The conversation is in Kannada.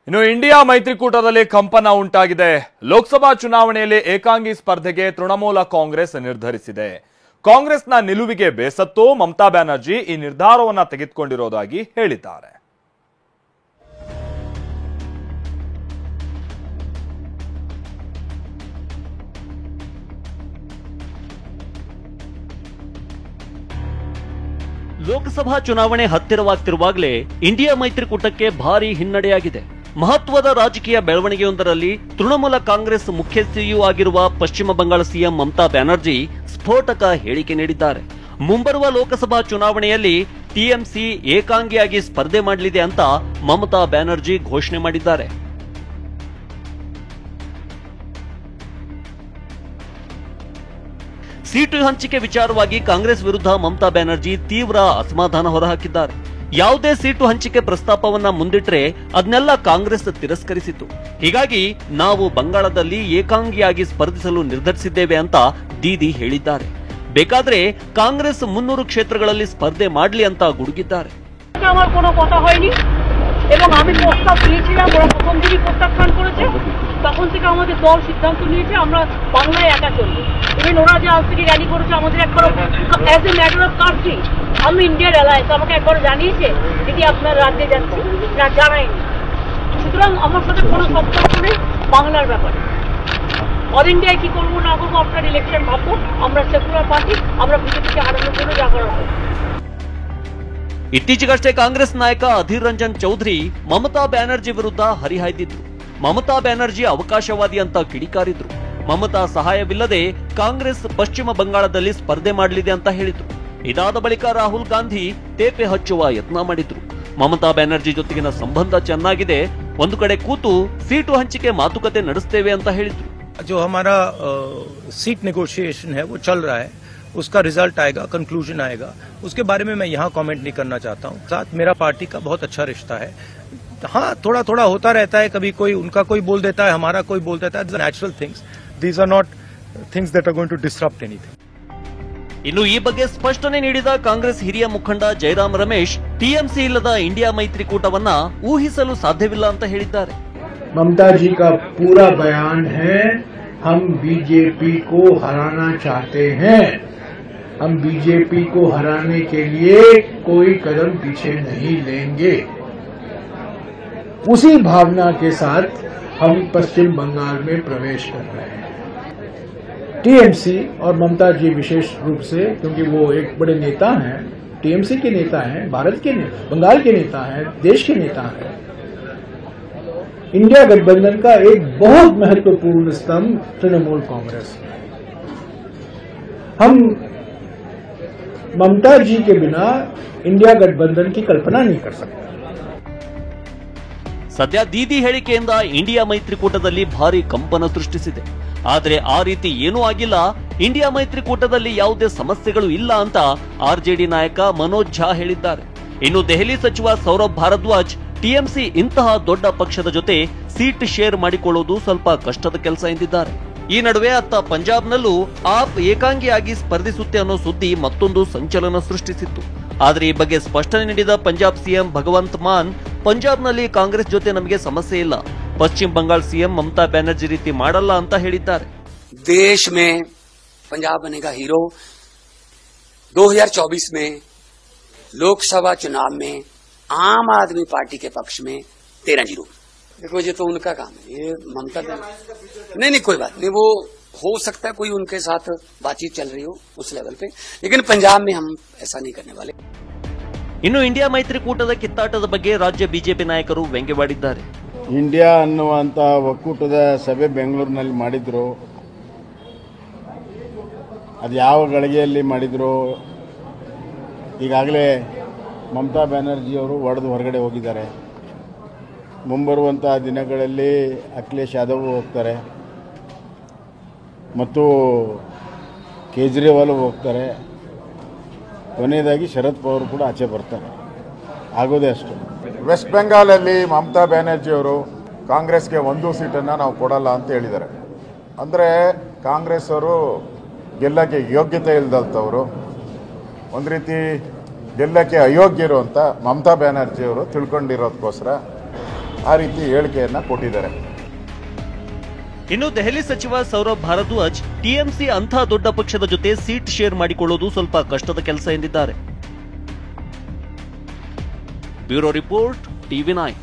ಇನ್ನು ಇಂಡಿಯಾ ಮೈತ್ರಿಕೂಟದಲ್ಲಿ ಕಂಪನ ಉಂಟಾಗಿದೆ. ಲೋಕಸಭಾ ಚುನಾವಣೆಯಲ್ಲಿ ಏಕಾಂಗಿ ಸ್ಪರ್ಧೆಗೆ ತೃಣಮೂಲ ಕಾಂಗ್ರೆಸ್ ನಿರ್ಧರಿಸಿದೆ. ಕಾಂಗ್ರೆಸ್ನ ನಿಲುವಿಗೆ ಬೇಸತ್ತು ಮಮತಾ ಬ್ಯಾನರ್ಜಿ ಈ ನಿರ್ಧಾರವನ್ನು ತೆಗೆದುಕೊಂಡಿರುವುದಾಗಿ ಹೇಳಿದ್ದಾರೆ. ಲೋಕಸಭಾ ಚುನಾವಣೆ ಹತ್ತಿರವಾಗ್ತಿರುವಾಗಲೇ ಇಂಡಿಯಾ ಮೈತ್ರಿಕೂಟಕ್ಕೆ ಭಾರೀ ಹಿನ್ನಡೆಯಾಗಿದೆ. ಮಹತ್ವದ ರಾಜಕೀಯ ಬೆಳವಣಿಗೆಯೊಂದರಲ್ಲಿ ತೃಣಮೂಲ ಕಾಂಗ್ರೆಸ್ ಮುಖ್ಯಸ್ಥೆಯೂ ಆಗಿರುವ ಪಶ್ಚಿಮ ಬಂಗಾಳ ಸಿಎಂ ಮಮತಾ ಬ್ಯಾನರ್ಜಿ ಸ್ಫೋಟಕ ಹೇಳಿಕೆ ನೀಡಿದ್ದಾರೆ. ಮುಂಬರುವ ಲೋಕಸಭಾ ಚುನಾವಣೆಯಲ್ಲಿ ಟಿಎಂಸಿ ಏಕಾಂಗಿಯಾಗಿ ಸ್ಪರ್ಧೆ ಮಾಡಲಿದೆ ಅಂತ ಮಮತಾ ಬ್ಯಾನರ್ಜಿ ಘೋಷಣೆ ಮಾಡಿದ್ದಾರೆ. ಸೀಟು ಹಂಚಿಕೆ ವಿಚಾರವಾಗಿ ಕಾಂಗ್ರೆಸ್ ವಿರುದ್ಧ ಮಮತಾ ಬ್ಯಾನರ್ಜಿ ತೀವ್ರ ಅಸಮಾಧಾನ ಹೊರಹಾಕಿದ್ದಾರೆ. ಯಾವುದೇ ಸೀಟು ಹಂಚಿಕೆ ಪ್ರಸ್ತಾಪವನ್ನ ಮುಂದಿಟ್ರೆ ಅದನ್ನೆಲ್ಲ ಕಾಂಗ್ರೆಸ್ ತಿರಸ್ಕರಿಸಿತು. ಹೀಗಾಗಿ ನಾವು ಬಂಗಾಳದಲ್ಲಿ ಏಕಾಂಗಿಯಾಗಿ ಸ್ಪರ್ಧಿಸಲು ನಿರ್ಧರಿಸಿದ್ದೇವೆ ಅಂತ ದೀದಿ ಹೇಳಿದ್ದಾರೆ. ಬೇಕಾದ್ರೆ ಕಾಂಗ್ರೆಸ್ 300 ಕ್ಷೇತ್ರಗಳಲ್ಲಿ ಸ್ಪರ್ಧೆ ಮಾಡಲಿ ಅಂತ ಗುಡುಗಿದ್ದಾರೆ. আমার কোনো কথা হয়নি এবং আমি প্রস্তাব দিয়েছিলাম, ওরা প্রথম দিনই প্রত্যাখ্যান করেছে। তখন থেকে আমাদের দল সিদ্ধান্ত নিয়েছে আমরা বাংলায় একা চলবো। ইভেন ওরা যে আজ থেকে র্যালি করেছে আমাদের একবার as a matter of country আমি ইন্ডিয়ার অ্যালায়েন্স আমাকে একবার জানিয়েছে যদি আপনার রাজ্যে যাচ্ছি না, জানায়নি। সুতরাং আমার সাথে কোনো সম্পর্ক নেই বাংলার ব্যাপারে। অল ইন্ডিয়ায় কি করবো না করবো আপনার ইলেকশন ভাববো। আমরা সেকুলার পার্টি, আমরা বিজেপিকে হারানোর জন্য যা করা হবে। ಇತ್ತೀಚೆಗಷ್ಟೇ ಕಾಂಗ್ರೆಸ್ ನಾಯಕ ಅಧೀರ್ ರಂಜನ್ ಚೌಧರಿ ಮಮತಾ ಬ್ಯಾನರ್ಜಿ ವಿರುದ್ಧ ಹರಿಹಾಯ್ದಿದ್ರು. ಮಮತಾ ಬ್ಯಾನರ್ಜಿ ಅವಕಾಶವಾದಿ ಅಂತ ಕಿಡಿಕಾರಿದ್ರು. ಮಮತಾ ಸಹಾಯವಿಲ್ಲದೆ ಕಾಂಗ್ರೆಸ್ ಪಶ್ಚಿಮ ಬಂಗಾಳದಲ್ಲಿ ಸ್ಪರ್ಧೆ ಮಾಡಲಿದೆ ಅಂತ ಹೇಳಿದ್ರು. ಇದಾದ ಬಳಿಕ ರಾಹುಲ್ ಗಾಂಧಿ ತೇಪೆ ಹಚ್ಚುವ ಯತ್ನ ಮಾಡಿದ್ರು. ಮಮತಾ ಬ್ಯಾನರ್ಜಿ ಜೊತೆಗಿನ ಸಂಬಂಧ ಚೆನ್ನಾಗಿದೆ, ಒಂದು ಕಡೆ ಕೂತು ಸೀಟು ಹಂಚಿಕೆ ಮಾತುಕತೆ ನಡೆಸ್ತೇವೆ ಅಂತ ಹೇಳಿದ್ರು. जो हमारा सीट नेगोशिएशन है वो चल रहा है, उसका रिजल्ट आएगा, कंक्लूजन आएगा, उसके बारे में मैं यहाँ कमेंट नहीं करना चाहता हूँ। साथ मेरा पार्टी का बहुत अच्छा रिश्ता है। हाँ, थोड़ा थोड़ा होता रहता है, कभी कोई उनका कोई बोल देता है, हमारा कोई बोल देता है। Natural things, these are not things that are going to disturb anything. ಇನ್ನು ಈ ಬಗ್ಗೆ ಸ್ಪಷ್ಟನೆ ನೀಡಿದ ಕಾಂಗ್ರೆಸ್ ಹಿರಿಯ ಮುಖಂಡ ಜಯರಾಮ್ ರಮೇಶ್ ಟಿಎಂಸಿ ಇಲ್ಲದ ಇಂಡಿಯಾ ಮೈತ್ರಿಕೂಟವನ್ನ ಊಹಿಸಲು ಸಾಧ್ಯವಿಲ್ಲ ಅಂತ ಹೇಳಿದ್ದಾರೆ. ममता जी का पूरा बयान है, हम बीजेपी को हराना चाहते हैं, हम बीजेपी को हराने के लिए कोई कदम पीछे नहीं लेंगे। उसी भावना के साथ हम पश्चिम बंगाल में प्रवेश कर रहे हैं। टीएमसी और ममता जी विशेष रूप से, क्योंकि वो एक बड़े नेता हैं, टीएमसी के नेता हैं, भारत के बंगाल के नेता हैं, देश के नेता हैं। इंडिया गठबंधन का एक बहुत महत्वपूर्ण स्तंभ तृणमूल कांग्रेस। हम ममता जी के बिना इंडिया गठबंधन की कल्पना नहीं कर सकते। ಸದ್ಯ ದೀದಿ ಹೇಳಿಕೆಯಿಂದ ಇಂಡಿಯಾ ಮೈತ್ರಿಕೂಟದಲ್ಲಿ ಭಾರಿ ಕಂಪನ ಸೃಷ್ಟಿಸಿದೆ. ಆದರೆ ಆ ರೀತಿ ಏನೂ ಆಗಿಲ್ಲ, ಇಂಡಿಯಾ ಮೈತ್ರಿಕೂಟದಲ್ಲಿ ಯಾವುದೇ ಸಮಸ್ಯೆಗಳು ಇಲ್ಲ ಅಂತ ಆರ್ಜೆಡಿ ನಾಯಕ ಮನೋಜ್ ಝಾ ಹೇಳಿದ್ದಾರೆ. ಇನ್ನು ದೆಹಲಿ ಸಚಿವ ಸೌರಭ್ ಭಾರದ್ವಾಜ್ ಟಿಎಂಸಿ ಇಂತಹ ದೊಡ್ಡ ಪಕ್ಷದ ಜೊತೆ ಸೀಟ್ ಶೇರ್ ಮಾಡಿಕೊಳ್ಳುವುದು ಸ್ವಲ್ಪ ಕಷ್ಟದ ಕೆಲಸ ಎಂದಿದ್ದಾರೆ. ಈ ನಡುವೆ ಅತ್ತ ಪಂಜಾಬ್ನಲ್ಲೂ ಆಪ್ ಏಕಾಂಗಿಯಾಗಿ ಸ್ಪರ್ಧಿಸುತ್ತೆ ಅನ್ನೋ ಸುದ್ದಿ ಮತ್ತೊಂದು ಸಂಚಲನ ಸೃಷ್ಟಿಸಿತ್ತು. ಆದರೆ ಈ ಬಗ್ಗೆ ಸ್ಪಷ್ಟನೆ ನೀಡಿದ ಪಂಜಾಬ್ ಸಿಎಂ ಭಗವಂತ್ ಮಾನ್, ಪಂಜಾಬ್ನಲ್ಲಿ ಕಾಂಗ್ರೆಸ್ ಜೊತೆ ನಮಗೆ ಸಮಸ್ಯೆ ಇಲ್ಲ, ಪಶ್ಚಿಮ ಬಂಗಾಳ ಸಿಎಂ ಮಮತಾ ಬ್ಯಾನರ್ಜಿ ರೀತಿ ಮಾಡಲ್ಲ ಅಂತ ಹೇಳಿದ್ದಾರೆ. देश में पंजाब बनेगा हीरो। 2024 में लोकसभा चुनाव में आम आदमी पार्टी के पक्ष में 13-0। देखो ये तो उनका काम है, ये ममता नहीं कोई बात नहीं, वो हो सकता है कोई उनके साथ बातचीत चल रही हो उस लेवल पे, लेकिन पंजाब में हम ऐसा नहीं करने वाले। ಇನ್ನು ಇಂಡಿಯಾ ಮೈತ್ರಿಕೂಟದ ಕಿತ್ತಾಟದ ಬಗ್ಗೆ ರಾಜ್ಯ ಬಿಜೆಪಿ ನಾಯಕರು ವ್ಯಂಗ್ಯವಾಡಿದ್ದಾರೆ. ಇಂಡಿಯಾ ಅನ್ನುವಂಥ ಒಕ್ಕೂಟದ ಸಭೆ ಬೆಂಗಳೂರಿನಲ್ಲಿ ಮಾಡಿದ್ರು, ಅದು ಯಾವ ಗಳಿಗೆಯಲ್ಲಿ ಮಾಡಿದ್ರು, ಈಗಾಗಲೇ ಮಮತಾ ಬ್ಯಾನರ್ಜಿಯವರು ಒಡೆದು ಹೊರಗಡೆ ಹೋಗಿದ್ದಾರೆ. ಮುಂಬರುವಂಥ ದಿನಗಳಲ್ಲಿ ಅಖಿಲೇಶ್ ಯಾದವ್ ಹೋಗ್ತಾರೆ ಮತ್ತು ಕೇಜ್ರಿವಾಲ್ ಹೋಗ್ತಾರೆ, ಕೊನೆಯದಾಗಿ ಶರದ್ ಪವಾರ್ ಕೂಡ ಆಚೆ ಬರ್ತಾರೆ. ಆಗೋದೇ ಅಷ್ಟು. ವೆಸ್ಟ್ ಬೆಂಗಾಲಲ್ಲಿ ಮಮತಾ ಬ್ಯಾನರ್ಜಿಯವರು ಕಾಂಗ್ರೆಸ್ಗೆ 1 ಸೀಟನ್ನು ನಾವು ಕೊಡಲ್ಲ ಅಂತ ಹೇಳಿದ್ದಾರೆ. ಅಂದರೆ ಕಾಂಗ್ರೆಸ್ ಅವರು ಗೆಲ್ಲಕ್ಕೆ ಯೋಗ್ಯತೆ ಇಲ್ಲದಂಥವರು, ಒಂದು ರೀತಿ ಗೆಲ್ಲಕ್ಕೆ ಅಯೋಗ್ಯರು ಅಂತ ಮಮತಾ ಬ್ಯಾನರ್ಜಿಯವರು ತಿಳ್ಕೊಂಡಿರೋದಕ್ಕೋಸ್ಕರ ಆ ರೀತಿ ಹೇಳಿಕೆಯನ್ನು ಕೊಟ್ಟಿದ್ದಾರೆ. ಇನ್ನು ದೆಹಲಿ ಸಚಿವ ಸೌರಭ್ ಭಾರದ್ವಾಜ್ ಟಿಎಂಸಿ ಅಂಥ ದೊಡ್ಡ ಪಕ್ಷದ ಜೊತೆ ಸೀಟ್ ಶೇರ್ ಮಾಡಿಕೊಳ್ಳೋದು ಸ್ವಲ್ಪ ಕಷ್ಟದ ಕೆಲಸ ಎಂದಿದ್ದಾರೆ. Bureau report, TV9.